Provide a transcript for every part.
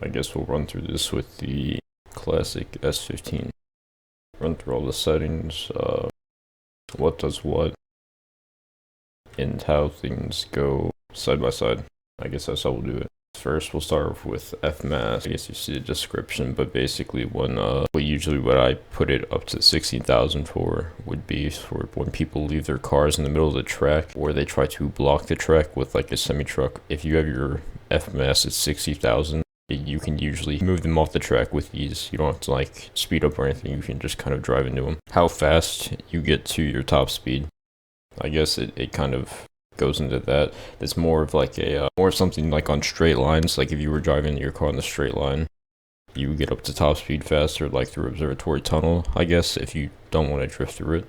I guess we'll run through this with the classic S15. Run through all the settings, what does what, and how things go side by side. I guess that's how we'll do it. First, we'll start with Fmass. I guess you see the description, but basically when usually what I put it up to 16,000 for would be for when people leave their cars in the middle of the track, or they try to block the track with like a semi-truck. If you have your Fmass at 60,000, you can usually move them off the track with ease. You don't have to like speed up or anything. You can just kind of drive into them. How fast you get to your top speed, I guess it kind of goes into that. It's more of like a more something like on straight lines. Like if you were driving your car on the straight line, you would get up to top speed faster, like through Observatory Tunnel. I guess if you don't want to drift through it,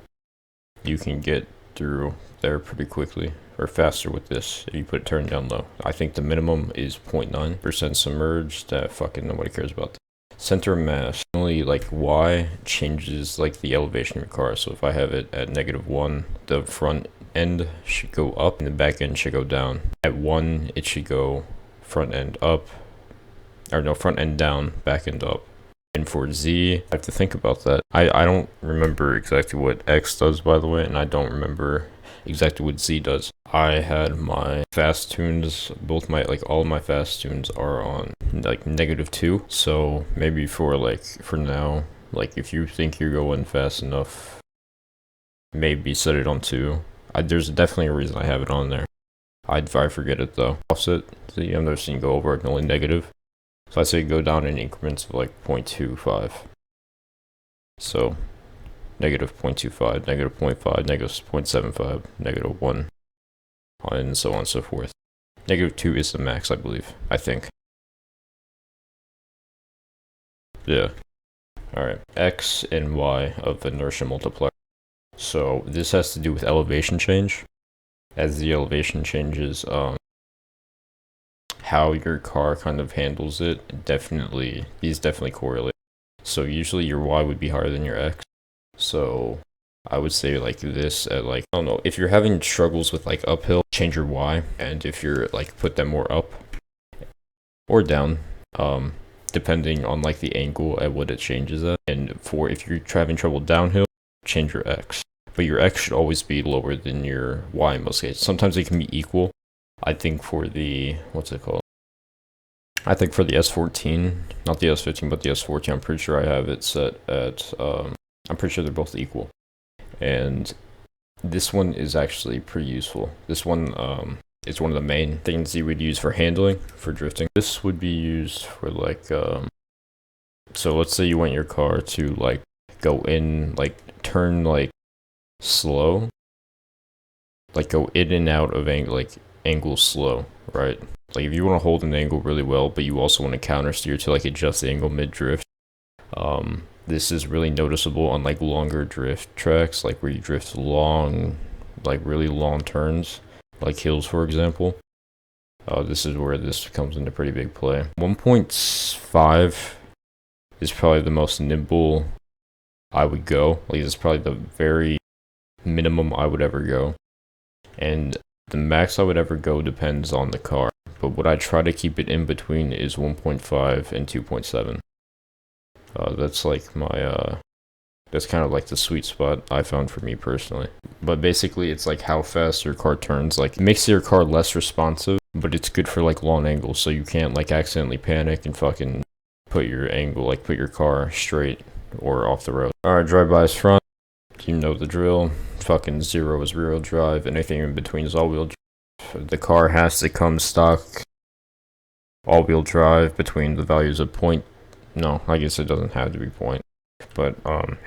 you can get through there pretty quickly, or faster with this if you put it turned down low. I think the minimum is 0.9% submerged. That fucking nobody cares about that. Center mass, only like Y changes like the elevation of your car. So if I have it at -1, the front end should go up and the back end should go down. At 1, it should go front end up, or no, front end down, back end up. And for Z, I have to think about that. I don't remember exactly what X does, by the way, and I don't remember exactly what Z does. I had my fast tunes, both my, like all of my fast tunes are on like -2. So maybe for now, like if you think you're going fast enough, maybe set it on 2. There's definitely a reason I have it on there. I forget it though. Offset, see, I've never seen go over, only negative. So I say go down in increments of like 0.25. So -0.25, -0.5, -0.75, -1, and so on and so forth. -2 is the max, I believe. I think. Yeah. Alright. X and Y of Inertia Multiplier. So this has to do with elevation change. As the elevation changes, how your car kind of handles it, these definitely correlate. So usually your Y would be higher than your X. So I would say like this at like, I don't know, if you're having struggles with like uphill, change your Y, and if you're like put them more up or down, depending on like the angle at what it changes at. And for if you're having trouble downhill, change your X. But your X should always be lower than your Y in most cases. Sometimes they can be equal. I think for the, what's it called? I think for the S14, not the S15, but the S14, I'm pretty sure I have it set at, I'm pretty sure they're both equal. And this one is actually pretty useful. This one is one of the main things you would use for handling, for drifting. This would be used for like, so let's say you want your car to like go in, like turn like slow, like go in and out of angle slow, right? Like if you want to hold an angle really well, but you also want to counter steer to like adjust the angle mid drift, this is really noticeable on like longer drift tracks, like where you drift long, like really long turns, like hills for example. This is where this comes into pretty big play. 1.5 is probably the most nimble I would go. Like it's probably the very minimum I would ever go. And the max I would ever go depends on the car. But what I try to keep it in between is 1.5 and 2.7. That's like my, that's kind of like the sweet spot I found for me personally. But basically it's like how fast your car turns. Like it makes your car less responsive, but it's good for like long angles, so you can't like accidentally panic and fucking put your angle, like put your car straight or off the road. Alright, drive-bys front. You know the drill. Fucking 0 is rear-wheel drive. Anything in between is all-wheel drive. The car has to come stock all-wheel drive between the values of point. No, I guess it doesn't have to be point. But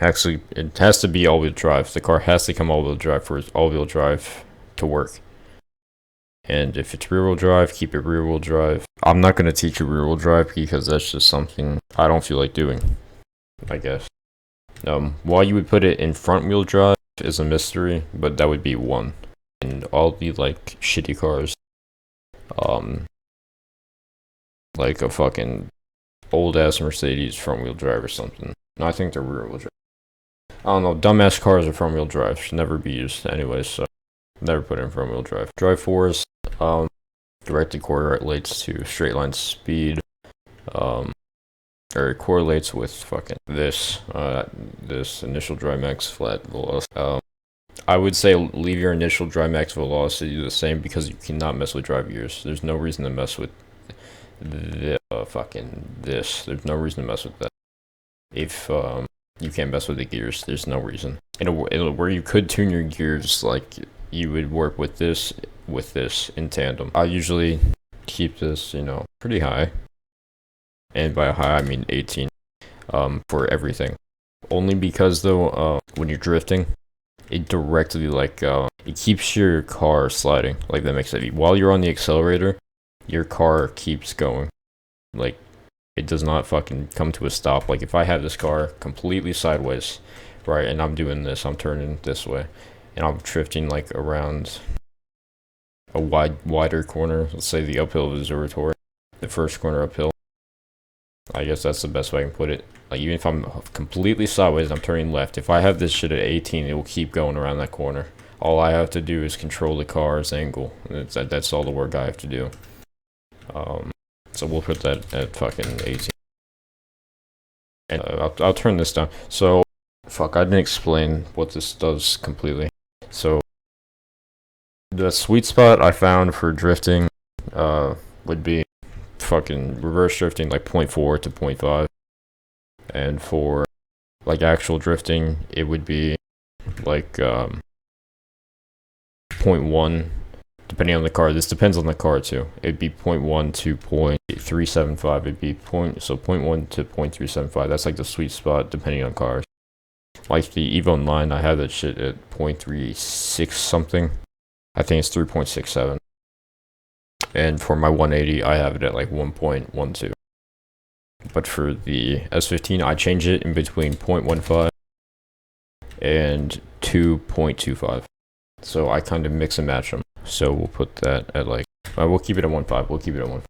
actually, it has to be all-wheel drive. The car has to come all-wheel drive for its all-wheel drive to work. And if it's rear-wheel drive, keep it rear-wheel drive. I'm not going to teach you rear-wheel drive because that's just something I don't feel like doing, I guess. Why you would put it in front-wheel drive is a mystery, but that would be 1. And all the like shitty cars, like a fucking old-ass Mercedes front-wheel drive or something. No, I think they're rear-wheel drive. I don't know, dumbass cars are front-wheel drive. Should never be used anyways, so never put in front-wheel drive. Drive force, directed correlates to straight line speed. or it correlates with fucking this initial dry max flat velocity. I would say leave your initial dry max velocity the same because you cannot mess with drive gears. There's no reason to mess with this. There's no reason to mess with that. If you can't mess with the gears, there's no reason. Where you could tune your gears, like you would work with this in tandem. I usually keep this, pretty high. And by high, I mean 18 for everything. Only because, though, when you're drifting, it directly, it keeps your car sliding. Like, that makes sense. While you're on the accelerator, your car keeps going. Like, it does not fucking come to a stop. Like, if I have this car completely sideways, right, and I'm doing this, I'm turning this way, and I'm drifting, like, around a wider corner, let's say the uphill of observatory, the first corner uphill. I guess that's the best way I can put it. Like, even if I'm completely sideways and I'm turning left, if I have this shit at 18, it will keep going around that corner. All I have to do is control the car's angle. That's all the work I have to do. So we'll put that at fucking 18. And I'll turn this down. So, I didn't explain what this does completely. So, the sweet spot I found for drifting would be fucking reverse drifting, like 0.4 to 0.5. And for like actual drifting, it would be like 0.1, depending on the car. This depends on the car too. It'd be 0.1 to 0.375. It'd be 0.1 to 0.375. That's like the sweet spot depending on cars. Like the Evo 9, I have that shit at 0.36 something. I think it's 3.67. And for my 180, I have it at like 1.12. But for the S15, I change it in between 0.15 and 2.25. So I kind of mix and match them. So we'll put that at like, we'll keep it at 1.5. We'll keep it at 1.5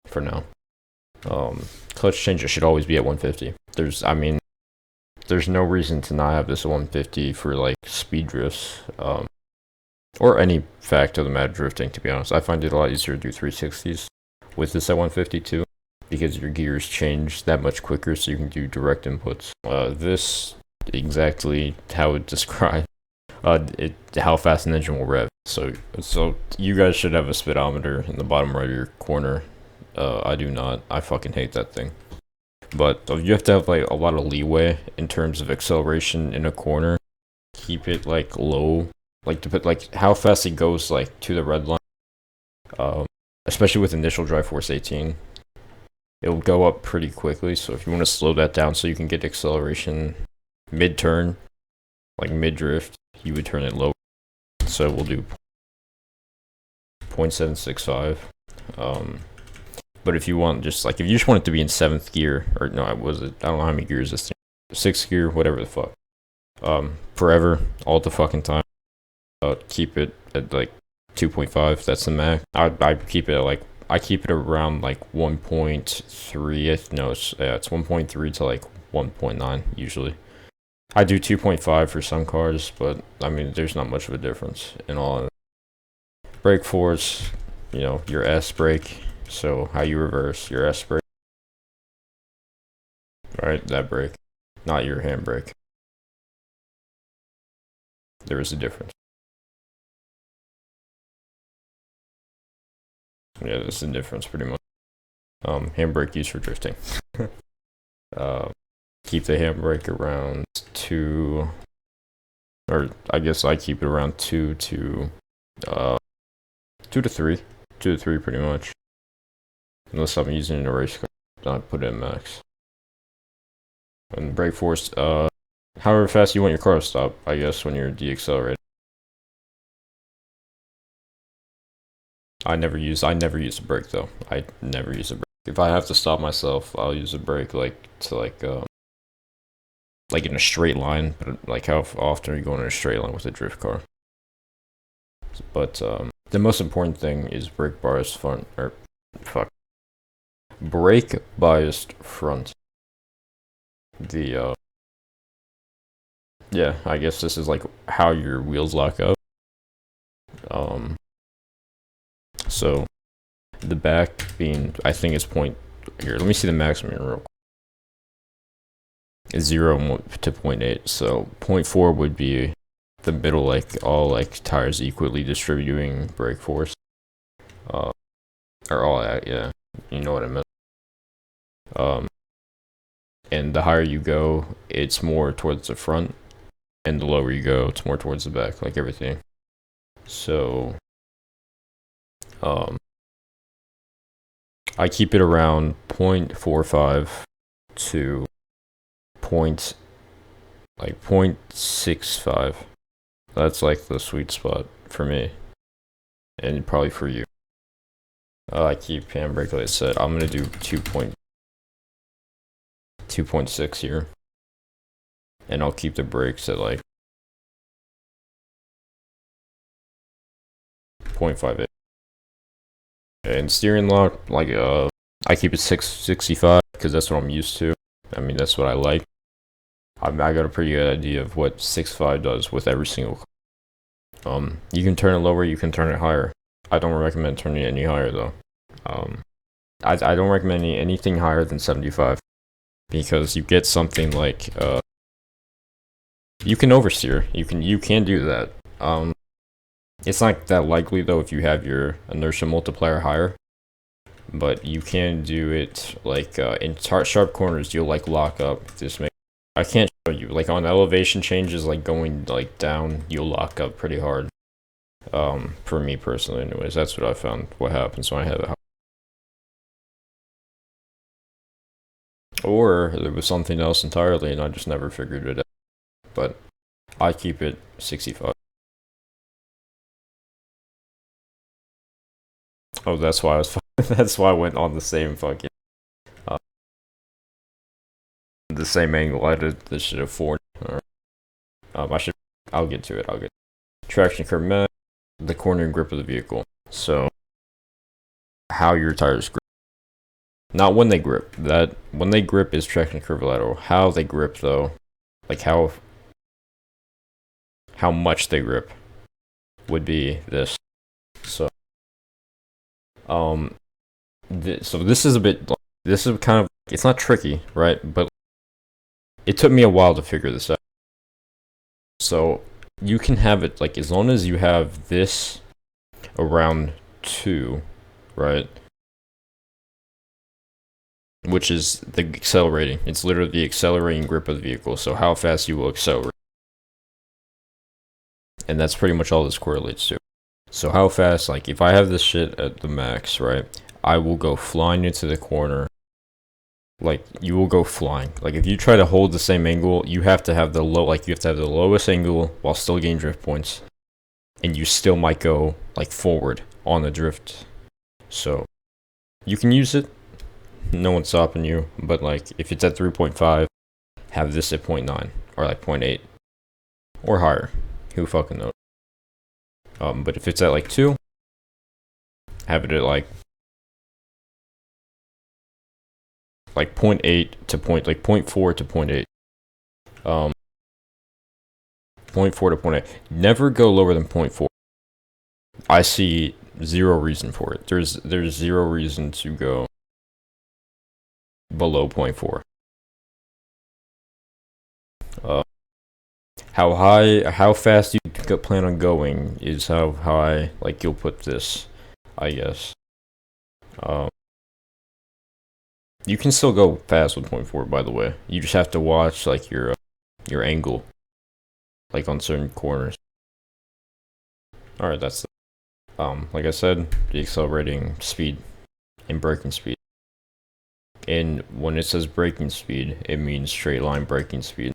for now. Clutch changes should always be at 150. There's no reason to not have this at 150 for like speed drifts. Or any fact of the matter drifting, to be honest. I find it a lot easier to do 360s with this at 150 too, because your gears change that much quicker, so you can do direct inputs. This exactly how it describes how fast an engine will rev. So you guys should have a speedometer in the bottom right of your corner. I do not. I fucking hate that thing. But you have to have like a lot of leeway in terms of acceleration in a corner. Keep it like low. Like to put like how fast it goes like to the red line, especially with initial drive force 18, it'll go up pretty quickly. So if you want to slow that down so you can get acceleration mid turn, like mid drift, you would turn it low. So we'll do 0.765. But if you want if you just want it to be in 7th gear, or no, I don't know how many gears this thing, 6th gear, whatever the fuck, forever, all the fucking time. Keep it at like 2.5. That's the max. I keep it at like around like 1.3. No, it's 1.3 to like 1.9 usually. I do 2.5 for some cars, but I mean there's not much of a difference in all of it. Brake force, your S brake. So how you reverse your S brake. Right, that brake, not your handbrake. There is a difference. Yeah, that's the difference pretty much. Handbrake used for drifting. Keep the handbrake around 2, or I guess I keep it around 2 to 3. 2 to 3 pretty much. Unless I'm using a race car, I put it in max. And brake force, however fast you want your car to stop, I guess, when you're deaccelerating. I never use a brake though. I never use a brake. If I have to stop myself, I'll use a brake like in a straight line. But like how often are you going in a straight line with a drift car? But the most important thing is brake biased front, brake biased front. Yeah, I guess this is like how your wheels lock up. So the back being, I think it's here, let me see the maximum here real quick. It's 0 to 0.8, so 0.4 would be the middle, like all like tires equally distributing brake force. Or all that, yeah, you know what I meant. And the higher you go, it's more towards the front, and the lower you go, it's more towards the back, like everything. So, I keep it around 0.45 to 0.65. That's like the sweet spot for me, and probably for you. I keep handbrake, like I said. I'm gonna do 2.6 here, and I'll keep the brakes at like 0.58. And steering lock, like I keep it 665 because that's what I'm used to. I mean, that's what I like. I got a pretty good idea of what 6.5 does with every single car. You can turn it lower, you can turn it higher. I don't recommend turning it any higher though. I don't recommend anything higher than 75 because you get something like you can oversteer. You can do that. It's not that likely though if you have your inertia multiplier higher, but you can do it like in sharp corners. You'll like lock up. I can't show you, like on elevation changes, like going like down, you'll lock up pretty hard. For me personally, anyways, that's what I found. What happens when I have it high. Or there was something else entirely, and I just never figured it out. But I keep it 65. Oh, that's why I was. That's why I went on the same fucking. The same angle. I did this shit at 4. Right. I'll get to it. Traction curve max, the cornering grip of the vehicle. So, how your tires grip. Not when they grip. When they grip is traction curve lateral. How they grip though, like how much they grip, would be this. So, so this is a bit. This is kind of. It's not tricky, right? But it took me a while to figure this out. So you can have it like as long as you have this around 2, right? Which is the accelerating. It's literally the accelerating grip of the vehicle. So how fast you will accelerate. And that's pretty much all this correlates to. So how fast, like if I have this shit at the max, right? I will go flying into the corner. Like you will go flying. Like if you try to hold the same angle, you have to have the lowest angle while still getting drift points. And you still might go like forward on the drift. So you can use it. No one's stopping you, but like if it's at 3.5, have this at 0.9 or like 0.8 or higher. Who fucking knows? But if it's at like 2, have it at like 0.8 to 0.4 to 0.8. 0.4 to 0.8. Never go lower than 0.4. I see zero reason for it. There's zero reason to go below 0.4. How fast you plan on going is how high, like you'll put this, I guess. You can still go fast with 0.4, by the way. You just have to watch like your angle, like on certain corners. All right, that's like I said, the accelerating speed and braking speed. And when it says braking speed, it means straight line braking speed.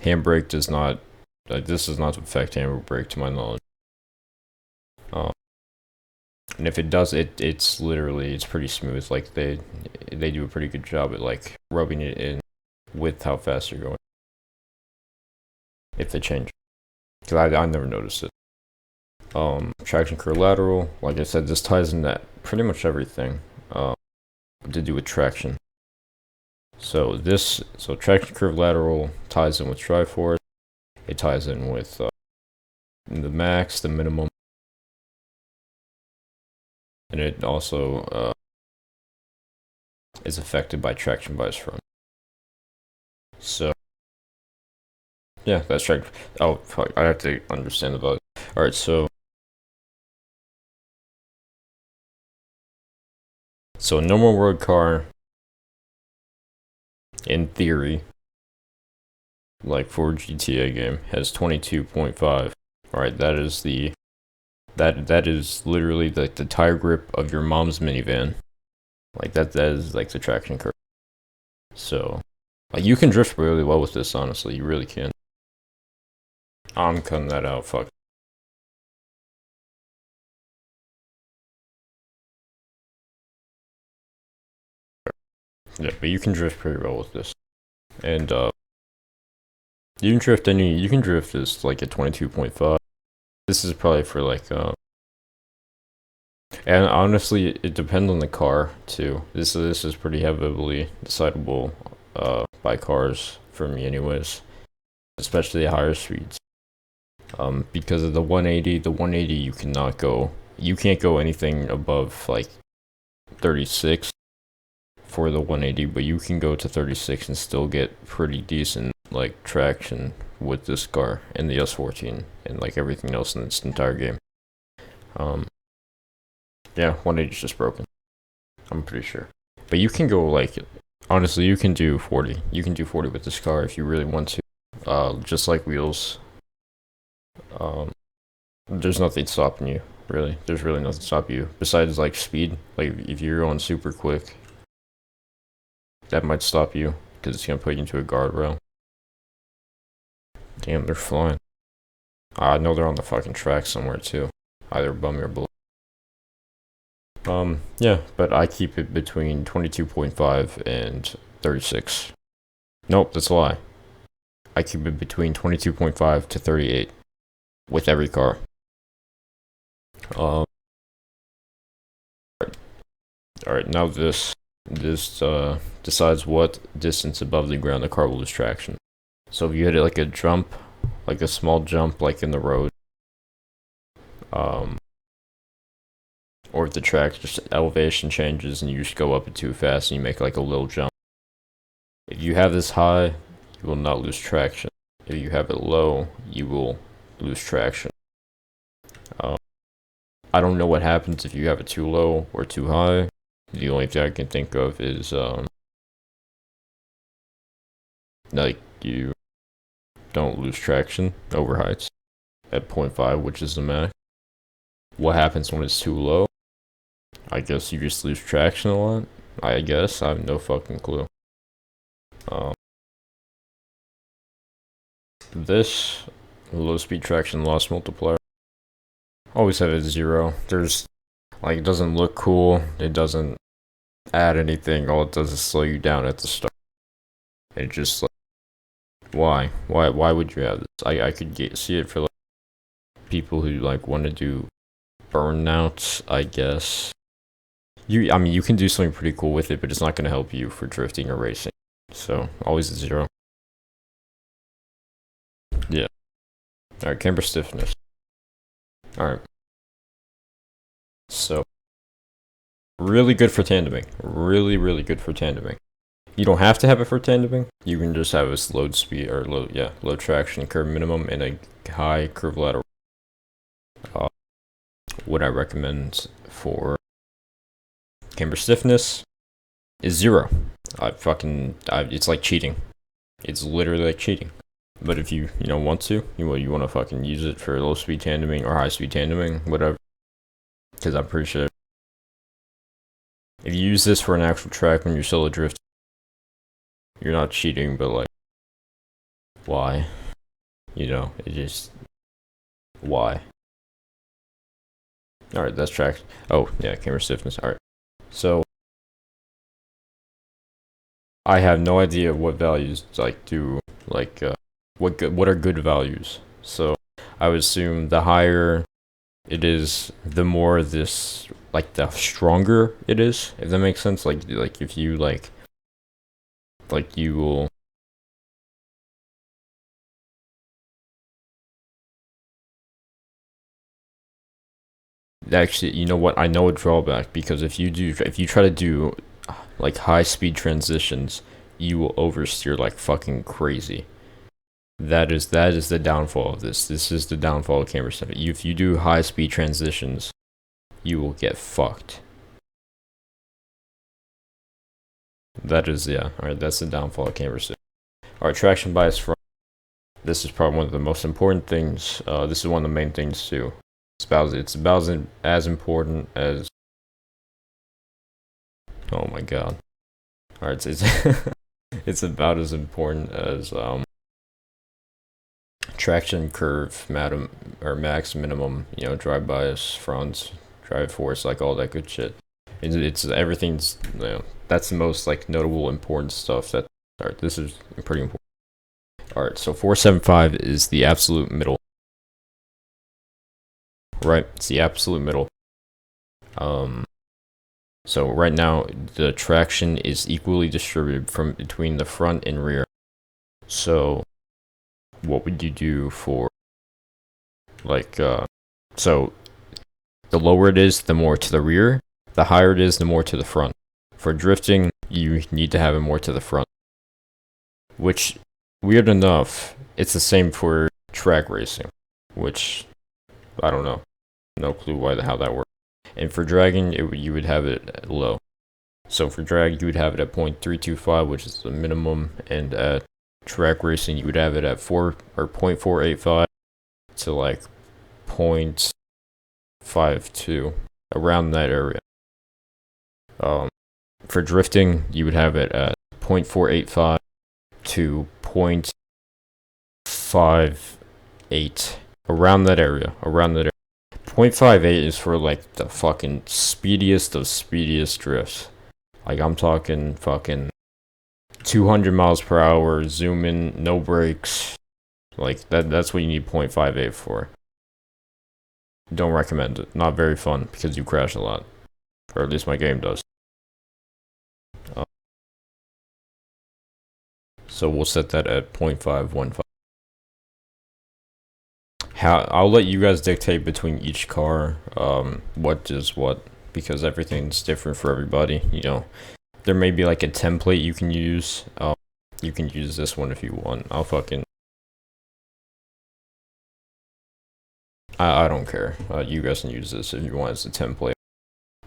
Handbrake does not, this does not affect handbrake to my knowledge. And if it does, it's pretty smooth. Like they do a pretty good job at like rubbing it in with how fast you're going. If they change, because I never noticed it. Traction curve lateral, like I said, this ties in that pretty much everything to do with traction. So traction curve lateral ties in with Triforce. It ties in with the max, the minimum, and it also is affected by traction bias front. So yeah, that's right. Oh fuck, I have to understand about it. Alright, so a normal road car, in theory, like for GTA game, has 22.5. Alright, that is that is literally like the tire grip of your mom's minivan. Like that is like the traction curve. So like you can drift really well with this, honestly, you really can. I'm cutting that out, fuck. Yeah, but you can drift pretty well with this. And you can drift this like at 22.5. This is probably for like and honestly it depends on the car too. This is pretty heavily decidable by cars for me anyways. Especially at higher speeds. Because of the 180 you can't go anything above like 36 for the 180, but you can go to 36 and still get pretty decent like traction with this car and the S14 and like everything else in this entire game. Yeah, 180 is just broken, I'm pretty sure. But you can go like, honestly, you can do 40. You can do 40 with this car if you really want to. Just like wheels. There's nothing stopping you, really. There's really nothing stopping you besides like speed. Like if you're going super quick, that might stop you because it's gonna put you into a guardrail. Damn, they're flying. I know they're on the fucking track somewhere too, either above me or below. Yeah, but I keep it between 22.5 and 36. Nope, that's a lie. I keep it between 22.5 to 38 with every car. Alright, now this decides what distance above the ground the car will lose traction. So if you hit it like a jump, like a small jump like in the road, or if the track just elevation changes and you just go up it too fast and you make like a little jump. If you have this high, you will not lose traction. If you have it low, you will lose traction. I don't know what happens if you have it too low or too high. The only thing I can think of is like you don't lose traction over heights at 0.5, which is the max. What happens when it's too low? I guess you just lose traction a lot. I guess I have no fucking clue. This low speed traction loss multiplier, always have it 0. There's like, it doesn't look cool. It doesn't add anything. All it does is slow you down at the start. It just like, why would you have this? I could see it for like people who like want to do burnouts, I guess. I mean, you can do something pretty cool with it, but it's not going to help you for drifting or racing. So, always a 0. Yeah. Alright, camber stiffness. Alright. So, really good for tandeming. Really good for tandeming. You don't have to have it for tandeming. You can just have a low speed or low traction curve minimum and a high curve lateral. What I recommend for camber stiffness is 0. It's like cheating. It's literally like cheating. But if you want to, you want to fucking use it for low speed tandeming or high speed tandeming, whatever. Because I'm pretty sure if you use this for an actual track when you're solo drift, you're not cheating, but like, why? It just, why? Alright, that's track. Oh, yeah, camber stiffness. Alright. So, I have no idea what values, like, what are good values. So, I would assume the higher it is, the more this, like, the stronger it is, if that makes sense. Like if you, like you will... Actually, you know what? I know a drawback, because if you try to do like high speed transitions, you will oversteer like fucking crazy. That is the downfall of this. This is the downfall of camber stiffness. If you do high speed transitions, you will get fucked. That is, yeah. Alright, that's the downfall of camber stiffness. Alright, traction bias front. This is probably one of the most important things. This is one of the main things too. It's about as important as. Oh my god. Alright, it's it's about as important as traction curve, max, minimum, drive bias, front, drive force, like all that good shit. It's everything's, that's the most like notable important stuff that. Alright, this is pretty important. Alright, so 475 is the absolute middle. Right, it's the absolute middle. So right now the traction is equally distributed from between the front and rear. So what would you do for like so the lower it is, the more to the rear, the higher it is, the more to the front. For drifting, you need to have it more to the front. Which, weird enough, it's the same for track racing, which I don't know. No clue how that works. And for dragging, you would have it at low. So for drag, you would have it at 0.325, which is the minimum, and at track racing, you would have it at 0.485 to like 0.52, around that area. For drifting, you would have it at 0.485 to 0.58, around that area. 0.58 is for like the fucking speediest of speediest drifts. Like I'm talking fucking 200 miles per hour, zoom in, no brakes. Like that's what you need 0.58 for. Don't recommend it. Not very fun because you crash a lot. Or at least my game does. So we'll set that at 0.515. I'll let you guys dictate between each car what is what, because everything's different for everybody. There may be like a template you can use. You can use this one if you want. I don't care. You guys can use this if you want as a template.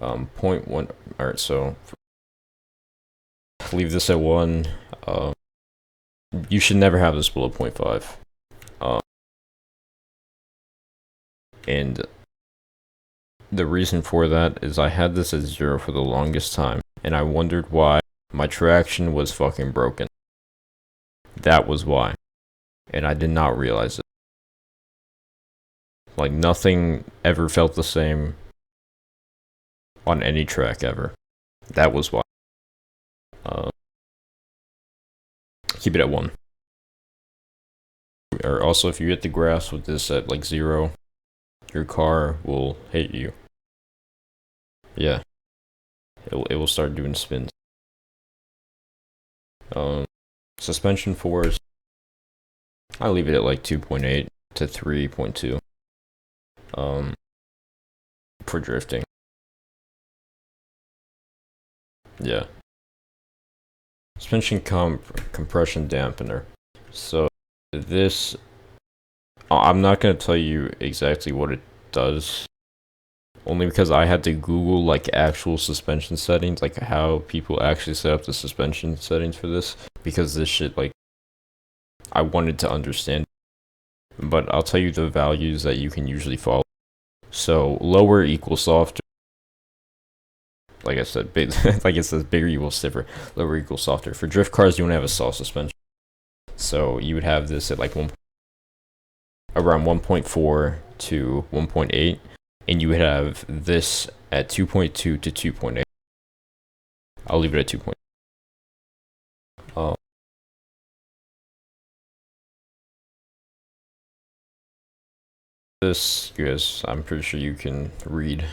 0.1. Alright, so leave this at 1. You should never have this below 0.5. And the reason for that is I had this at 0 for the longest time, and I wondered why my traction was fucking broken. That was why. And I did not realize it. Like, nothing ever felt the same on any track ever. That was why. Keep it at 1. Or also, if you hit the grass with this at like 0, your car will hate you. Yeah. It will start doing spins. Suspension force, I leave it at like 2.8 to 3.2. For drifting. Yeah. Suspension compression dampener. So this, I'm not going to tell you exactly what it does, only because I had to Google like actual suspension settings, like how people actually set up the suspension settings for this, because this shit, like, I wanted to understand. But I'll tell you the values that you can usually follow. So lower equals softer. Like I said, like it says, bigger equals stiffer. Lower equals softer. For drift cars, you want to have a soft suspension. So you would have this at like around 1.4 to 1.8, and you would have this at 2.2 to 2.8. I'll leave it at 2.8. This, guys, I'm pretty sure you can read.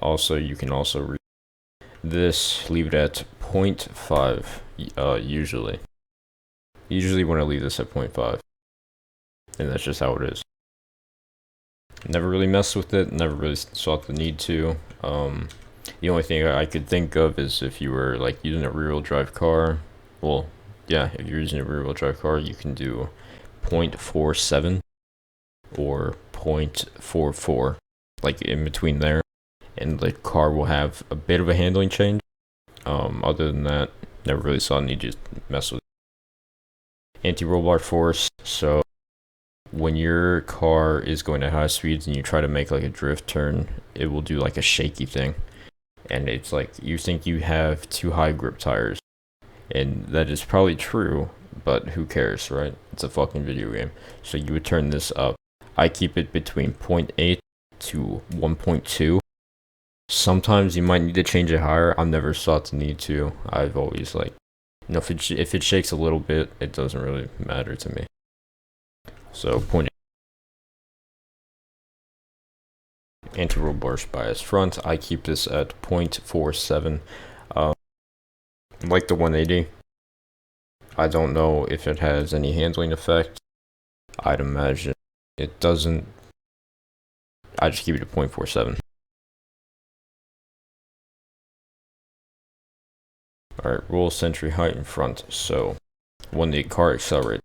Also, you can also read this. Leave it at 0.5. Usually when I leave this at 0.5, and that's just how it is. Never really messed with it. Never really saw the need to. The only thing I could think of is if you were like using a rear-wheel drive car. Well, yeah, if you're using a rear-wheel drive car, you can do 0.47 or 0.44, like in between there, and the car will have a bit of a handling change. Other than that, never really saw a need to mess with anti-roll bar force. So when your car is going at high speeds and you try to make like a drift turn, it will do like a shaky thing, and it's like you think you have too high grip tires, and that is probably true, but who cares, right? It's a fucking video game. So you would turn this up. I keep it between 0.8 to 1.2. Sometimes you might need to change it higher. I've never thought to need to. I've always like, if it shakes a little bit, it doesn't really matter to me. So 0.8. Anti-roll bars bias front, I keep this at 0.47. Like the 180, I don't know if it has any handling effect. I'd imagine it doesn't. I just keep it at 0.47. Alright, roll century height in front. So when the car accelerates,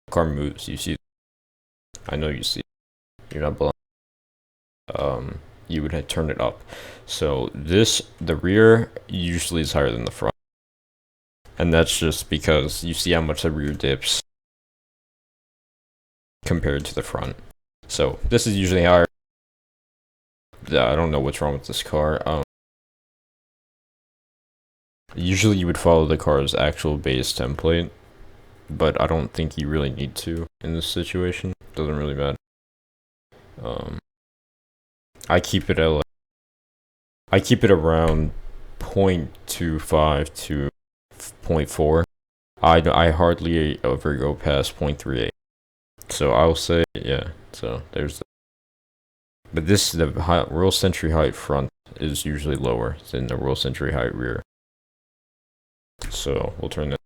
the car moves. You see, I know you see. You're not blind. You would have turned it up. So the rear usually is higher than the front. And that's just because you see how much the rear dips compared to the front. So this is usually higher. I don't know what's wrong with this car. Usually you would follow the car's actual base template, but I don't think you really need to in this situation. Doesn't really matter. I keep it at I keep it around 0.25 to 0.4. I hardly ever go past 0.38. So I'll say, yeah, so there's but the Royal Century height front is usually lower than the Royal Century height rear. So we'll turn that.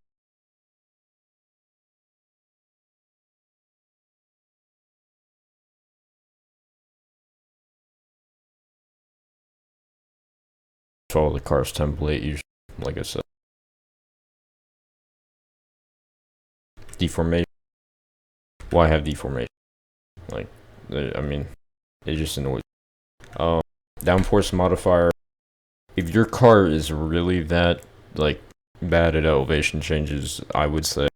Follow the car's template usually, like I said. Deformation. Why have deformation? Like, I mean, it just annoys. Downforce modifier. If your car is really that like bad at elevation changes, I would say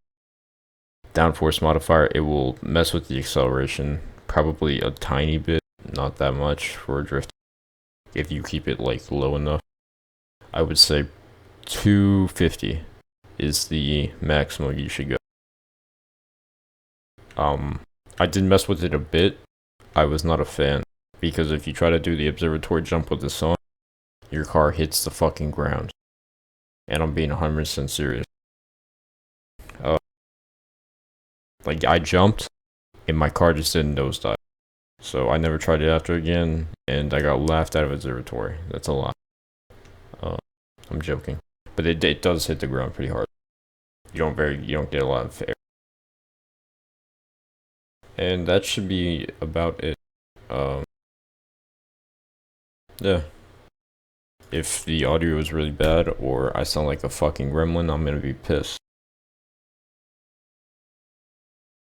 downforce modifier. It will mess with the acceleration, probably a tiny bit, not that much for a drift. If you keep it like low enough, I would say 250 is the maximum you should go. I did mess with it a bit. I was not a fan, because if you try to do the observatory jump with this on, your car hits the fucking ground. And I'm being 100% serious. Like, I jumped, and my car just didn't nosedive. So I never tried it after again, and I got laughed out of observatory. That's a lot. I'm joking. But it does hit the ground pretty hard. You don't get a lot of air. And that should be about it. Yeah. If the audio is really bad or I sound like a fucking gremlin, I'm gonna be pissed.